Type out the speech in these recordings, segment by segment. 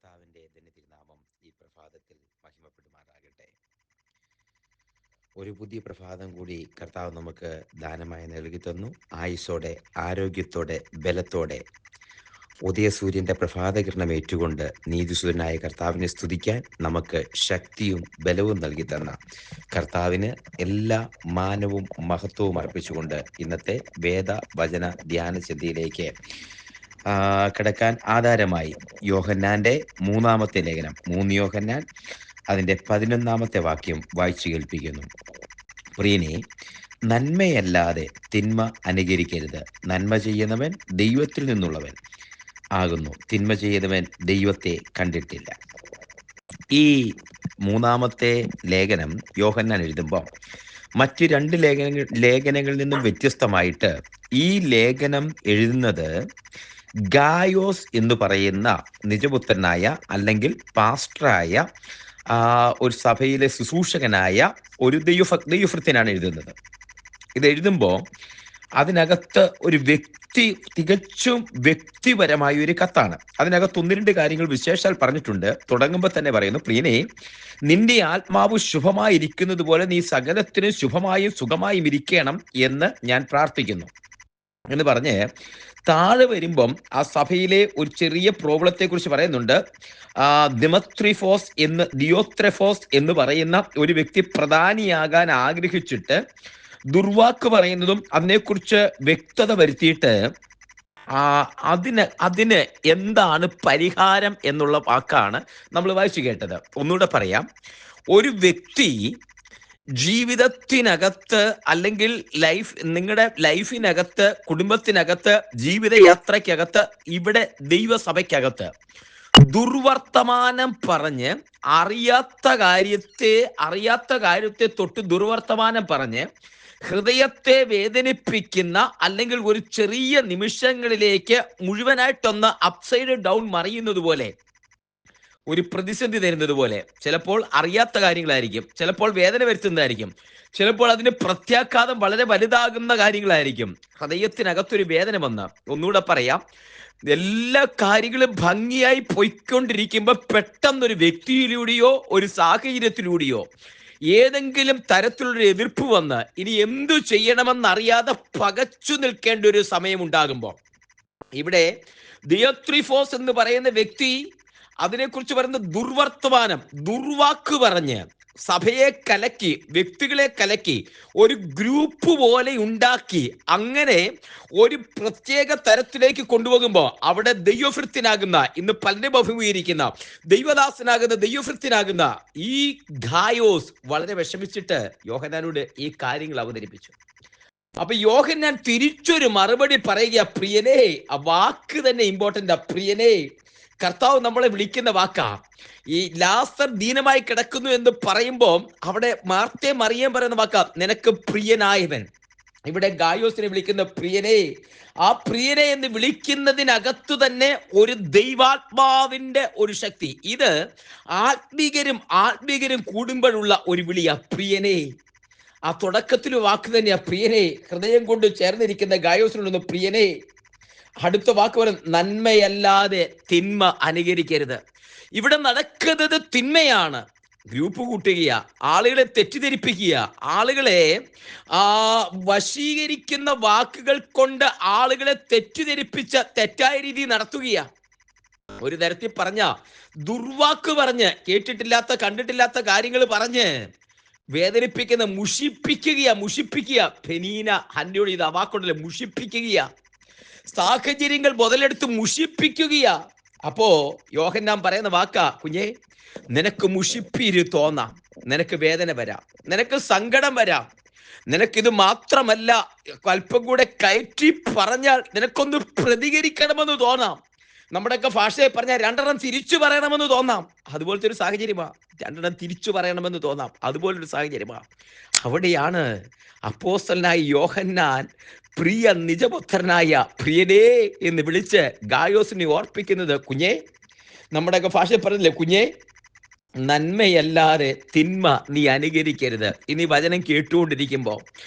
കർത്താവിൻ്റെ തന്നെ തിരുനാമം ഈ പ്രഭാതത്തിൽ മഹിമപ്പെടുമാറാകട്ടെ. ഒരു പുതിയ പ്രഭാതം കൂടി കർത്താവ് നമുക്ക് ദാനമായി നൽകി തന്നു. ആയുസ്സോടെ, ആരോഗ്യത്തോടെ, ബലത്തോടെ ഉദയസൂര്യൻ്റെ പ്രഭാതകിരണം ഏറ്റുകൊണ്ട് നീതിസൂര്യനായ കർത്താവിനെ സ്തുതിക്കാൻ നമുക്ക് ശക്തിയും ബലവും നൽകി തന്ന കർത്താവിന് എല്ലാ മാനവും മഹത്വവും അർപ്പിച്ചുകൊണ്ട് ഇന്നത്തെ വേദവചന ധ്യാന ചിന്തയിലേക്ക് കിടക്കാൻ ആധാരമായി യോഹന്നാന്റെ 3-ാമത്തെ ലേഖനം 3 യോഹന്നാൻ അതിൻ്റെ 11-ാമത്തെ വാക്യം വായിച്ചു കേൾപ്പിക്കുന്നു. പ്രിയനെ, നന്മയല്ലാതെ തിന്മ അനുകരിക്കരുത്. നന്മ ചെയ്യുന്നവൻ ദൈവത്തിൽ നിന്നുള്ളവൻ ആകുന്നു, തിന്മ ചെയ്യുന്നവൻ ദൈവത്തെ കണ്ടിട്ടില്ല. ഈ 3-ാമത്തെ ലേഖനം യോഹന്നാൻ എഴുതുമ്പോൾ മറ്റ് 2 ലേഖനങ്ങളിൽ നിന്നും വ്യത്യസ്തമായിട്ട് ഈ ലേഖനം എഴുതുന്നത് ഗായോസ് എന്ന് പറയുന്ന നിജപുത്രനായ അല്ലെങ്കിൽ പാസ്റ്ററായ ഒരു സഭയിലെ ശുശ്രൂഷകനായ ഒരു ദൈവഭൃത്യനാണ് എഴുതുന്നത്. ഇത് എഴുതുമ്പോൾ അതിനകത്ത് ഒരു തികച്ചും വ്യക്തിപരമായ ഒരു കത്താണ്. അതിനകത്ത് 1-2 കാര്യങ്ങൾ വിശേഷാൽ പറഞ്ഞിട്ടുണ്ട്. തുടങ്ങുമ്പോൾ തന്നെ പറയുന്നു, പ്രിയനെ, നിന്റെ ആത്മാവ് ശുഭമായിരിക്കുന്നത് പോലെ നീ സകലത്തിനും ശുഭമായും സുഖമായും ഇരിക്കണം എന്ന് ഞാൻ പ്രാർത്ഥിക്കുന്നു എന്ന് പറഞ്ഞ് താഴെ വരുമ്പം ആ സഭയിലെ ഒരു ചെറിയ പ്രോബ്ലത്തെ കുറിച്ച് പറയുന്നുണ്ട്. ദിയോത്രെഫോസ് എന്ന് പറയുന്ന ഒരു വ്യക്തി പ്രധാനിയാകാൻ ആഗ്രഹിച്ചിട്ട് ദുർവാക്ക് പറയുന്നതും അതിനെക്കുറിച്ച് വ്യക്തത വരുത്തിയിട്ട് അതിന് എന്താണ് പരിഹാരം എന്നുള്ള വാക്കാണ് നമ്മൾ വായിച്ചു കേട്ടത്. ഒന്നുകൂടെ പറയാം. ഒരു വ്യക്തി ജീവിതത്തിനകത്ത് അല്ലെങ്കിൽ നിങ്ങളുടെ ലൈഫിനകത്ത്, കുടുംബത്തിനകത്ത്, ജീവിതയാത്രയ്ക്കകത്ത്, ഇവിടെ ദൈവസഭയ്ക്കകത്ത് ദുർവർത്തമാനം പറഞ്ഞ് അറിയാത്ത കാര്യത്തെ തൊട്ട് ദുർവർത്തമാനം പറഞ്ഞ് ഹൃദയത്തെ വേദനിപ്പിക്കുന്ന അല്ലെങ്കിൽ ഒരു ചെറിയ നിമിഷങ്ങളിലേക്ക് മുഴുവനായിട്ടൊന്ന് അപ്സൈഡ് ഡൗൺ മറിയുന്നത് പോലെ, ഒരു പ്രതിസന്ധി തരുന്നത് പോലെ, ചിലപ്പോൾ അറിയാത്ത കാര്യങ്ങളായിരിക്കും, ചിലപ്പോൾ വേദന വരുത്തുന്നതായിരിക്കും, ചിലപ്പോൾ അതിന് പ്രത്യാഘാതം വളരെ വലുതാകുന്ന കാര്യങ്ങളായിരിക്കും. ഹൃദയത്തിനകത്തൊരു വേദന വന്ന്, ഒന്നുകൂടെ പറയാം, എല്ലാ കാര്യങ്ങളും ഭംഗിയായി പോയിക്കൊണ്ടിരിക്കുമ്പോൾ പെട്ടെന്നൊരു വ്യക്തിയിലൂടെയോ ഒരു സാഹചര്യത്തിലൂടെയോ ഏതെങ്കിലും തരത്തിലുള്ള എതിർപ്പ് വന്ന് ഇനി എന്തു ചെയ്യണമെന്നറിയാതെ പകച്ചു നിൽക്കേണ്ട ഒരു സമയം ഉണ്ടാകുമ്പോൾ, ഇവിടെ ദിയോത്രിഫോസ് എന്ന് പറയുന്ന വ്യക്തി അതിനെക്കുറിച്ച് പറയുന്ന ദുർവാക്ക് പറഞ്ഞ് സഭയെ കലക്കി, വ്യക്തികളെ കലക്കി, ഒരു ഗ്രൂപ്പ് പോലെ ഉണ്ടാക്കി, അങ്ങനെ ഒരു പ്രത്യേക തരത്തിലേക്ക് കൊണ്ടുപോകുമ്പോൾ അവിടെ ദൈവഭൃത്യനാകുന്ന, ഇന്ന് പലരും അഭിമുഖീകരിക്കുന്ന ദൈവദാസനാകുന്ന, ദൈവഭൃത്യനാകുന്ന ഈ ഗായോസ് വളരെ വിഷമിച്ചിട്ട് യോഹന്നാനോട് ഈ കാര്യങ്ങൾ അവതരിപ്പിച്ചു. അപ്പൊ യോഹന്നാൻ തിരിച്ചൊരു മറുപടി പറയുക, പ്രിയനേ. ആ വാക്ക് തന്നെ ഇമ്പോർട്ടൻ്റ്. പ്രിയനേ, കർത്താവ് നമ്മളെ വിളിക്കുന്ന വാക്കാ. ഈ ലാസർ ദീനമായി കിടക്കുന്നു എന്ന് പറയുമ്പോൾ അവിടെ മാർത്തയും മറിയയും പറയുന്ന വാക്കാ, നിനക്ക് പ്രിയനായവൻ. ഇവിടെ ഗായോസിനെ വിളിക്കുന്ന പ്രിയനെ. ആ പ്രിയനെ എന്ന് വിളിക്കുന്നതിനകത്തു തന്നെ ഒരു ദൈവാത്മാവിന്റെ ഒരു ശക്തി. ഇത് ആത്മീകരും കൂടുമ്പോഴുള്ള ഒരു വിളിയാ, പ്രിയനെ. ആ തുടക്കത്തിൽ വാക്ക് തന്നെയാ പ്രിയനെ. ഹൃദയം കൊണ്ട് ചേർന്നിരിക്കുന്ന ഗായോസിനോടൊന്ന് പ്രിയനെ. അടുത്ത വാക്ക് പറയും, നന്മയല്ലാതെ തിന്മ അനുകരിക്കരുത്. ഇവിടെ നടക്കുന്നത് തിന്മയാണ്. ഗ്രൂപ്പ് കൂട്ടുക, ആളുകളെ തെറ്റിദ്ധരിപ്പിക്കുക, ആളുകളെ വശീകരിക്കുന്ന വാക്കുകൾ കൊണ്ട് ആളുകളെ തെറ്റിദ്ധരിപ്പിച്ച തെറ്റായ രീതി നടത്തുകയാ. ഒരു തരത്തിൽ പറഞ്ഞ ദുർവാക്ക് പറഞ്ഞ്, കേട്ടിട്ടില്ലാത്ത കണ്ടിട്ടില്ലാത്ത കാര്യങ്ങൾ പറഞ്ഞ് വേദനിപ്പിക്കുന്ന, മുഷിപ്പിക്കുക. ഫെനീന ഹന്നയോട് ഇത് വാക്കുണ്ടല്ലോ, മുഷിപ്പിക്കുക, സാഹചര്യങ്ങൾ മുതലെടുത്ത് മുഷിപ്പിക്കുകയാ. അപ്പോ യോഹന്നാൻ പറയുന്ന വാക്കാ, കുഞ്ഞേ, നിനക്ക് മുഷിപ്പീര് തോന്നാം, നിനക്ക് വേദന വരാം, നിനക്ക് സങ്കടം വരാം, നിനക്കിത് മാത്രമല്ല അല്പം കൂടെ കയറ്റി പറഞ്ഞാൽ നിനക്കൊന്ന് പ്രതികരിക്കണമെന്ന് തോന്നാം. നമ്മുടെയൊക്കെ ഭാഷയെ പറഞ്ഞാൽ 2 തിരിച്ചു പറയണമെന്ന് തോന്നാം. അതുപോലത്തെ ഒരു സാഹചര്യമാ. 2 തിരിച്ചു പറയണമെന്ന് തോന്നാം. അതുപോലൊരു സാഹചര്യമാ. അവിടെയാണ് അപ്പോസ്തലനായ യോഹന്നാൻ പ്രിയ നിജപുത്രനായ പ്രിയനേ എന്ന് വിളിച്ച് ഗായോസിനെ ഓർപ്പിക്കുന്നത്. കുഞ്ഞേ, നമ്മുടെയൊക്കെ ഭാഷയിൽ പറഞ്ഞില്ലേ, കുഞ്ഞേ, നന്മയല്ലാതെ തിന്മ നീ അനുകരിക്കരുത്. ഇനി വചനം കേട്ടുകൊണ്ടിരിക്കുമ്പോൾ,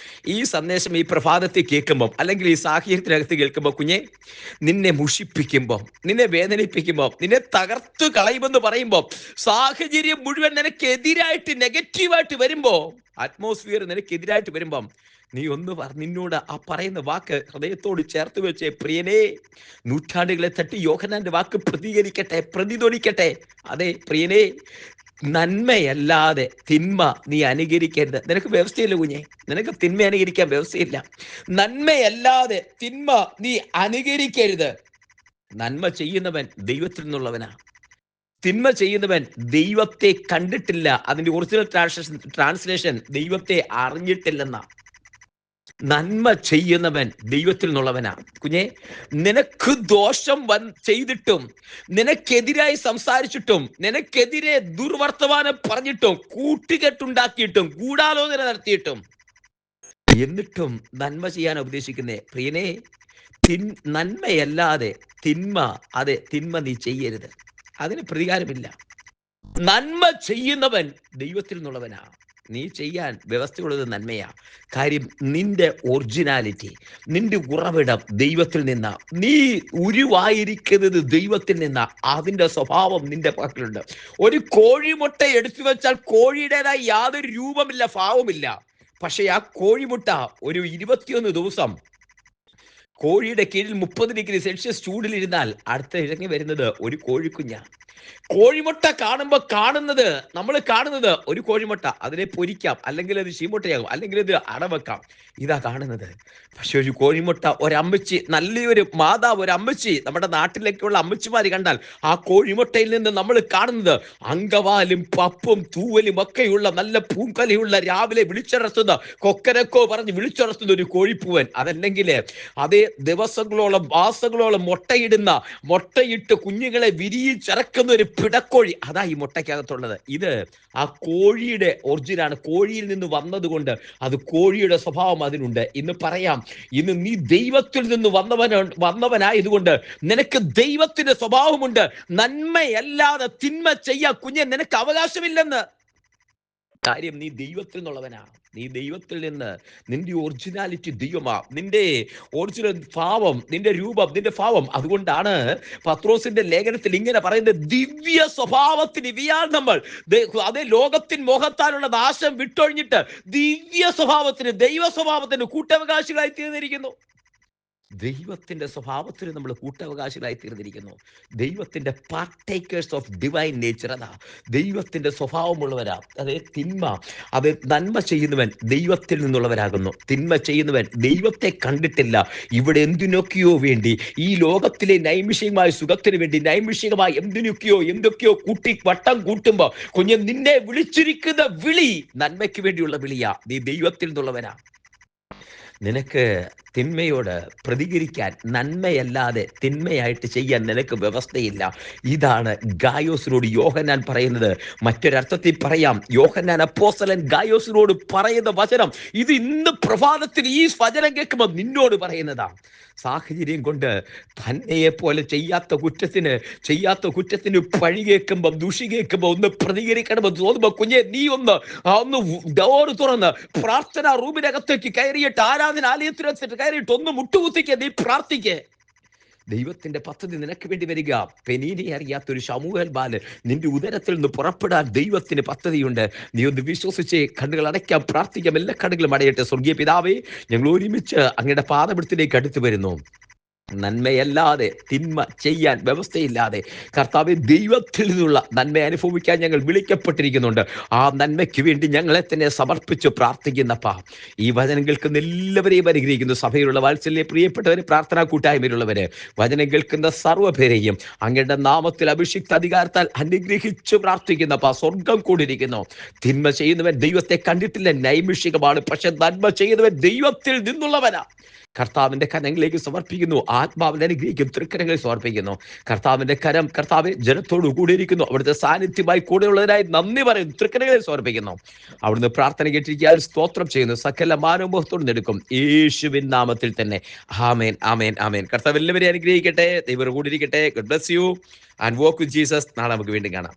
ഈ സന്ദേശം ഈ പ്രഭാതത്തിൽ കേൾക്കുമ്പോൾ, അല്ലെങ്കിൽ ഈ സാഹചര്യത്തിനകത്ത് കേൾക്കുമ്പോൾ, കുഞ്ഞെ, നിന്നെ മുഷിപ്പിക്കുമ്പോൾ, നിന്നെ വേദനിപ്പിക്കുമ്പോൾ, നിന്നെ തകർത്തു കളയുമെന്ന് പറയുമ്പോൾ, സാഹചര്യം മുഴുവൻ നിനക്കെതിരായിട്ട് നെഗറ്റീവായിട്ട് വരുമ്പോൾ, അറ്റ്മോസ്ഫിയർ നിനക്കെതിരായിട്ട് വരുമ്പം, നീ ഒന്ന് നിന്നോട് ആ പറയുന്ന വാക്ക് ഹൃദയത്തോട് ചേർത്ത് വെച്ചേ, പ്രിയനേ, നൂറ്റാണ്ടുകളെ തട്ടി യോഹന്നാന്റെ വാക്ക് പ്രതിധ്വനിക്കട്ടെ. അതെ പ്രിയനേ, നന്മയല്ലാതെ തിന്മ നീ അനുകരിക്കരുത്. നിനക്ക് വ്യവസ്ഥയില്ല കുഞ്ഞെ, നിനക്ക് തിന്മ അനുകരിക്കാൻ വ്യവസ്ഥയില്ല. നന്മയല്ലാതെ തിന്മ നീ അനുകരിക്കരുത്. നന്മ ചെയ്യുന്നവൻ ദൈവത്തിൽ നിന്നുള്ളവനാ. തിന്മ ചെയ്യുന്നവൻ ദൈവത്തെ കണ്ടിട്ടില്ല. അതിന്റെ ഒറിജിനൽ ട്രാൻസ്ലേഷൻ ദൈവത്തെ അറിഞ്ഞിട്ടില്ലെന്നാ. നന്മ ചെയ്യുന്നവൻ ദൈവത്തിൽ നിന്നുള്ളവനാ. കുഞ്ഞെ, നിനക്ക് ദോഷം ചെയ്തിട്ടും, നിനക്കെതിരായി സംസാരിച്ചിട്ടും, നിനക്കെതിരെ ദുർവർത്തമാനം പറഞ്ഞിട്ടും, കൂട്ടുകെട്ടുണ്ടാക്കിയിട്ടും, ഗൂഢാലോചന നടത്തിയിട്ടും, എന്നിട്ടും നന്മ ചെയ്യാൻ ഉപദേശിക്കുന്നേ, പ്രിയനെ, നന്മയല്ലാതെ തിന്മ, അതെ തിന്മ നീ ചെയ്യരുത്. അതിന് പ്രതികാരമില്ല. നന്മ ചെയ്യുന്നവൻ ദൈവത്തിൽ നിന്നുള്ളവനാ. നീ ചെയ്യാൻ വ്യവസ്ഥയുള്ളത് നന്മയാ. കാര്യം നിന്റെ ഒറിജിനാലിറ്റി, നിന്റെ ഉറവിടം ദൈവത്തിൽ നിന്നാ. നീ ഉരുവായിരിക്കുന്നത് ദൈവത്തിൽ നിന്നാ. അതിൻ്റെ സ്വഭാവം നിന്റെ പക്കലുണ്ട്. ഒരു കോഴിമുട്ട എടുത്തു വെച്ചാൽ കോഴിയുടേതായി യാതൊരു രൂപമില്ല, ഭാവമില്ല. പക്ഷെ ആ കോഴിമുട്ട ഒരു 21 ദിവസം കോഴിയുടെ കീഴിൽ 30 ഡിഗ്രി സെൽഷ്യസ് ചൂടിലിരുന്നാൽ അടുത്ത ഇറങ്ങി വരുന്നത് ഒരു കോഴിക്കുഞ്ഞാ. കോഴിമുട്ട നമ്മൾ കാണുന്നത് ഒരു കോഴിമുട്ട. അതിനെ പൊരിക്കാം, അല്ലെങ്കിൽ അത് ചീമുട്ടയാകും, അല്ലെങ്കിൽ അത് അടവെക്കാം. ഇതാ കാണുന്നത്. പക്ഷെ ഒരു കോഴിമുട്ട, ഒരമ്മച്ചി, നല്ലൊരു മാതാവ്, ഒരു അമ്മച്ചി, നമ്മുടെ നാട്ടിലേക്കുള്ള അമ്മച്ചിമാര് കണ്ടാൽ ആ കോഴിമുട്ടയിൽ നിന്ന് നമ്മൾ കാണുന്നത് അങ്കവാലും പപ്പും തൂവലും ഒക്കെയുള്ള നല്ല പൂങ്കലയുള്ള, രാവിലെ വിളിച്ചുണർത്തുന്ന, കൊക്കരക്കോ പറഞ്ഞ് വിളിച്ചുണർത്തുന്ന ഒരു കോഴിപ്പൂവൻ. അതല്ലെങ്കിൽ അതേ ദിവസങ്ങളോളം മാസങ്ങളോളം മുട്ടയിട്ട് കുഞ്ഞുങ്ങളെ വിരിയിച്ചിറക്കുന്ന ഒരു പിടക്കോഴി. അതാ ഈ മുട്ടയ്ക്കകത്തുള്ളത്. ഇത് ആ കോഴിയുടെ ഒറിജിനാണ്. കോഴിയിൽ നിന്ന് വന്നതുകൊണ്ട് അത് കോഴിയുടെ സ്വഭാവം അതിനുണ്ട്. ഇന്ന് പറയാം, ഇന്ന് നീ ദൈവത്തിൽ നിന്ന് വന്നവനായതുകൊണ്ട് നിനക്ക് ദൈവത്തിന്റെ സ്വഭാവമുണ്ട്. നന്മയല്ലാതെ തിന്മ ചെയ്യാൻ കുഞ്ഞെ നിനക്ക് അവകാശമില്ലെന്ന്. കാര്യം നീ ദൈവത്തിൽ നിന്നുള്ളവനാ. നീ ദൈവത്തിൽ നിന്ന്, നിന്റെ ഒറിജിനാലിറ്റി ദൈവമാ. നിന്റെ ഒറിജിനൽ ഭാവം, നിന്റെ രൂപം, നിന്റെ ഭാവം. അതുകൊണ്ടാണ് പത്രോസിന്റെ ലേഖനത്തിൽ ഇങ്ങനെ പറയുന്നത്, ദിവ്യ സ്വഭാവത്തിന് ഇവയാൽ നമ്മൾ, അതേ ലോകത്തിൻ മോഹത്താലുള്ള നാശം വിട്ടൊഴിഞ്ഞിട്ട് ദിവ്യ സ്വഭാവത്തിന്, ദൈവ സ്വഭാവത്തിന് കൂട്ടവകാശികളായി തീർന്നിരിക്കുന്നു. ദൈവത്തിന്റെ സ്വഭാവത്തിന് നമ്മൾ കൂട്ടവകാശികളായി തീർന്നിരിക്കുന്നു. ദൈവത്തിന്റെ പാർട്ടേക്കേഴ്സ് ഓഫ് ഡിവൈൻ നേച്ചർ. അതാ ദൈവത്തിന്റെ സ്വഭാവമുള്ളവരാ. അതേ തിന്മ, അത് നന്മ ചെയ്യുന്നവൻ ദൈവത്തിൽ നിന്നുള്ളവരാകുന്നു. തിന്മ ചെയ്യുന്നവൻ ദൈവത്തെ കണ്ടിട്ടില്ല. ഇവിടെ എന്തിനൊക്കെയോ വേണ്ടി, ഈ ലോകത്തിലെ നൈമിഷികമായ സുഖത്തിന് വേണ്ടി, നൈമിഷികമായി എന്തൊക്കെയോ കൂട്ടി വട്ടം കൂട്ടുമ്പോ, കുഞ്ഞ്, നിന്നെ വിളിച്ചിരിക്കുന്ന വിളി നന്മയ്ക്ക് വേണ്ടിയുള്ള വിളിയാ. നീ ദൈവത്തിൽ നിന്നുള്ളവനാ. നിനക്ക് തിന്മയോട് പ്രതികരിക്കാൻ, നന്മയല്ലാതെ തിന്മയായിട്ട് ചെയ്യാൻ നിനക്ക് വ്യവസ്ഥയില്ല. ഇതാണ് ഗായോസിനോട് യോഹന്നാൻ പറയുന്നത്. മറ്റൊരർത്ഥത്തിൽ പറയാം, യോഹന്നാൻ അപ്പോസ്തലൻ ഗായോസിനോട് പറയുന്ന വചനം ഇത് ഇന്ന് പ്രഭാതത്തിൽ ഈ വചനം കേൾക്കുമ്പോൾ നിന്നോട് പറയുന്നതാ. സാഹചര്യം കൊണ്ട് തന്നെയെ പോലെ ചെയ്യാത്ത കുറ്റത്തിന് പഴി കേൾക്കുമ്പോൾ, ദുഷി കേൾക്കുമ്പോൾ ഒന്ന് പ്രതികരിക്കണമെന്ന് തോന്നുമ്പോൾ, കുഞ്ഞെ, നീ ഒന്ന് ഡോറ് തുറന്ന് പ്രാർത്ഥനാ റൂമിനകത്തേക്ക് കയറിയിട്ട്, ആരാധനാലയത്തിനകത്തേക്ക് കയറിയിട്ട് ഒന്ന് മുട്ടുകുത്തിക്ക്, നീ പ്രാർത്ഥിക്കേ. ദൈവത്തിന്റെ പദ്ധതി നിനക്ക് വേണ്ടി വരിക. പെനീനെ അറിയാത്തൊരു ശമൂവേൽ ബാല് നിന്റെ ഉദരത്തിൽ നിന്ന് പുറപ്പെടാൻ ദൈവത്തിന് പദ്ധതിയുണ്ട്. നീ ഒന്ന് വിശ്വസിച്ച് കണ്ണുകൾ അടയ്ക്കാം, പ്രാർത്ഥിക്കാം. എല്ലാ കണ്ണുകളും അടയട്ടെ. സ്വർഗീയ പിതാവേ, ഞങ്ങൾ ഒരുമിച്ച് അങ്ങയുടെ പാദപീഠത്തിലേക്ക് അടുത്ത് വരുന്നു. നന്മയല്ലാതെ തിന്മ ചെയ്യാൻ വ്യവസ്ഥയില്ലാതെ, കർത്താവെ, ദൈവത്തിൽ നിന്നുള്ള നന്മ അനുഭവിക്കാൻ ഞങ്ങൾ വിളിക്കപ്പെട്ടിരിക്കുന്നുണ്ട്. ആ നന്മയ്ക്ക് വേണ്ടി ഞങ്ങളെ തന്നെ സമർപ്പിച്ച് പ്രാർത്ഥിക്കുന്നപ്പാ. ഈ വചനം കേൾക്കുന്ന എല്ലാവരെയും അനുഗ്രഹിക്കുന്നു. സഭയിലുള്ള വാത്സല്യ പ്രിയപ്പെട്ടവരെ, പ്രാർത്ഥനാ കൂട്ടായ്മയിലുള്ളവര്, വചനം കേൾക്കുന്ന സർവ്വപേരെയും അങ്ങയുടെ നാമത്തിൽ അഭിഷിക്ത അധികാരത്താൽ അനുഗ്രഹിച്ചു പ്രാർത്ഥിക്കുന്നപ്പാ. സ്വർഗം കൂടിയിരിക്കുന്നു. തിന്മ ചെയ്യുന്നവൻ ദൈവത്തെ കണ്ടിട്ടില്ല, നൈമിഷികമാണ്. പക്ഷെ നന്മ ചെയ്യുന്നവൻ ദൈവത്തിൽ നിന്നുള്ളവനാ. കർത്താവിന്റെ കരങ്ങളിലേക്ക് സമർപ്പിക്കുന്നു. ആത്മാവിനെ അനുഗ്രഹിക്കും. തൃക്കരങ്ങളിൽ സമർപ്പിക്കുന്നു. കർത്താവിന്റെ കരം, കർത്താവ് ജനത്തോടു കൂടിയിരിക്കുന്നു. അവിടുത്തെ സാന്നിധ്യമായി കൂടെയുള്ളതിനായി നന്ദി പറയുന്നു. തൃക്കരങ്ങളിൽ സമർപ്പിക്കുന്നു. അവിടുന്ന് പ്രാർത്ഥന കേട്ടിരിക്കാൻ സ്തോത്രം ചെയ്യുന്നു. സകല മാനവബോധത്തോട് എടുക്കും യേശുവിൻ നാമത്തിൽ തന്നെ. ആമേൻ, ആമേൻ, ആമേൻ. കർത്താവ് എല്ലാവരെയും അനുഗ്രഹിക്കട്ടെ. ദൈവം കൂടിയിരിക്കട്ടെ. God bless you and walk with Jesus. നാളെ നമുക്ക് വീണ്ടും കാണാം.